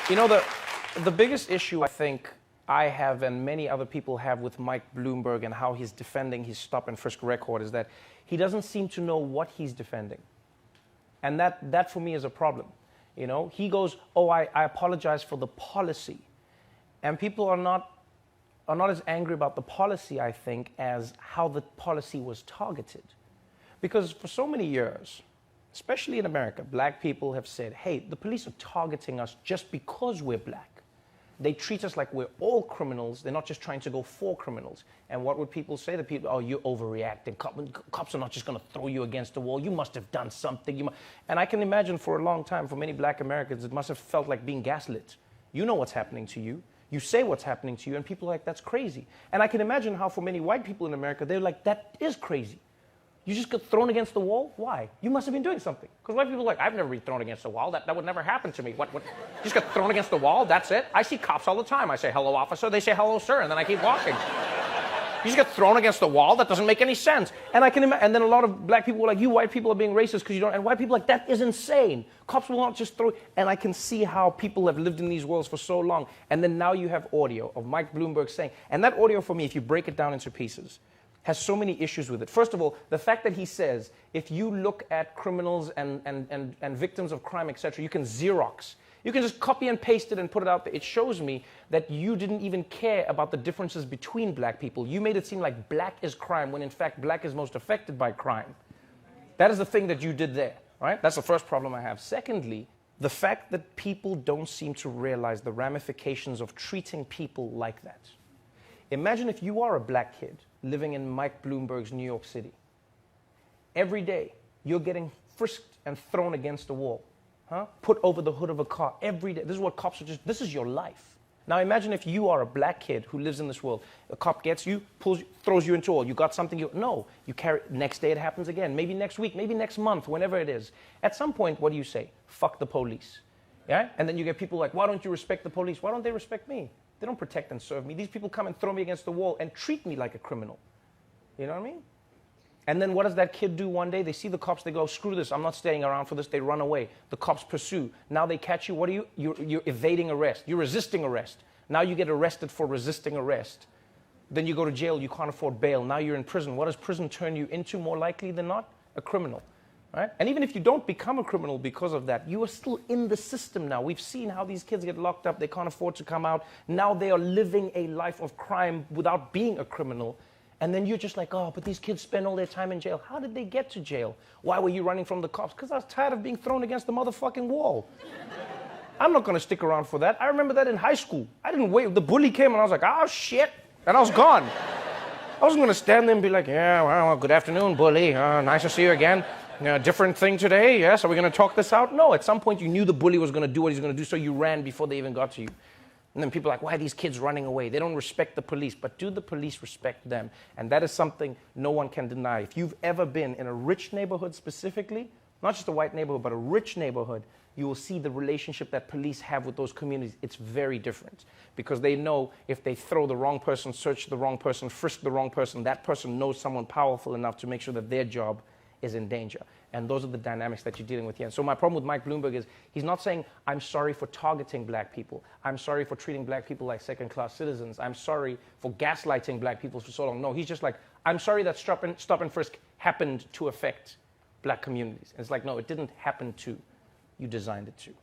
You know, the biggest issue I think I have and many other people have with Mike Bloomberg and how he's defending his stop-and-frisk record is that he doesn't seem to know what he's defending. And that for me is a problem. You know, he goes, oh, I apologize for the policy. And people are not as angry about the policy, I think, as how the policy was targeted. Because for so many years, especially in America, black people have said, hey, the police are targeting us just because we're black. They treat us like we're all criminals. They're not just trying to go for criminals. And what would people say? The people, oh, you're overreacting. Cops are not just going to throw you against the wall. You must have done something. And I can imagine for a long time, for many black Americans, it must have felt like being gaslit. You know what's happening to you. You say what's happening to you, and people are like, that's crazy. And I can imagine how for many white people in America, they're like, that is crazy. You just got thrown against the wall? Why? You must have been doing something. Because white people are like, I've never been thrown against the wall. That would never happen to me. What? You just got thrown against the wall? That's it? I see cops all the time. I say, hello, officer. They say, hello, sir. And then I keep walking. You just get thrown against the wall? That doesn't make any sense. And I can imagine, and then a lot of black people were like, you white people are being racist because you don't, and white people are like, that is insane. Cops will not just throw, and I can see how people have lived in these worlds for so long. And then now you have audio of Mike Bloomberg saying, and that audio for me, if you break it down into pieces, has so many issues with it. First of all, the fact that he says, if you look at criminals and victims of crime, etc., you can Xerox. You can just copy and paste it and put it out there. It shows me that you didn't even care about the differences between black people. You made it seem like black is crime when in fact black is most affected by crime. That is the thing that you did there, right? That's the first problem I have. Secondly, the fact that people don't seem to realize the ramifications of treating people like that. Imagine if you are a black kid living in Mike Bloomberg's New York City. Every day, you're getting frisked and thrown against the wall. Put over the hood of a car every day. This is what cops are just, this is your life. Now imagine if you are a black kid who lives in this world. A cop gets you, throws you into a wall. You got something, no. You carry, next day it happens again. Maybe next week, maybe next month, whenever it is. At some point, what do you say? Fuck the police. Yeah? And then you get people like, why don't you respect the police? Why don't they respect me? They don't protect and serve me. These people come and throw me against the wall and treat me like a criminal. You know what I mean? And then what does that kid do one day? They see the cops, they go, screw this, I'm not staying around for this, they run away. The cops pursue. Now they catch you, what are you? You're evading arrest. You're resisting arrest. Now you get arrested for resisting arrest. Then you go to jail, you can't afford bail. Now you're in prison. What does prison turn you into more likely than not? A criminal. Right? And even if you don't become a criminal because of that, you are still in the system now. We've seen how these kids get locked up, they can't afford to come out. Now they are living a life of crime without being a criminal. And then you're just like, oh, but these kids spend all their time in jail. How did they get to jail? Why were you running from the cops? Because I was tired of being thrown against the motherfucking wall. I'm not going to stick around for that. I remember that in high school. I didn't wait. The bully came and I was like, oh, shit. And I was gone. I wasn't going to stand there and be like, yeah, well, good afternoon, bully. Nice to see you again. Different thing today, yes? Are we going to talk this out? No, at some point you knew the bully was going to do what he's going to do, so you ran before they even got to you. And then people are like, why are these kids running away? They don't respect the police. But do the police respect them? And that is something no one can deny. If you've ever been in a rich neighborhood specifically, not just a white neighborhood, but a rich neighborhood, you will see the relationship that police have with those communities. It's very different. Because they know if they throw the wrong person, search the wrong person, frisk the wrong person, that person knows someone powerful enough to make sure that their job is in danger. And those are the dynamics that you're dealing with here. And so my problem with Mike Bloomberg is he's not saying, I'm sorry for targeting black people. I'm sorry for treating black people like second-class citizens. I'm sorry for gaslighting black people for so long. No, he's just like, I'm sorry that stop and frisk happened to affect black communities. And it's like, no, it didn't happen to. You designed it to.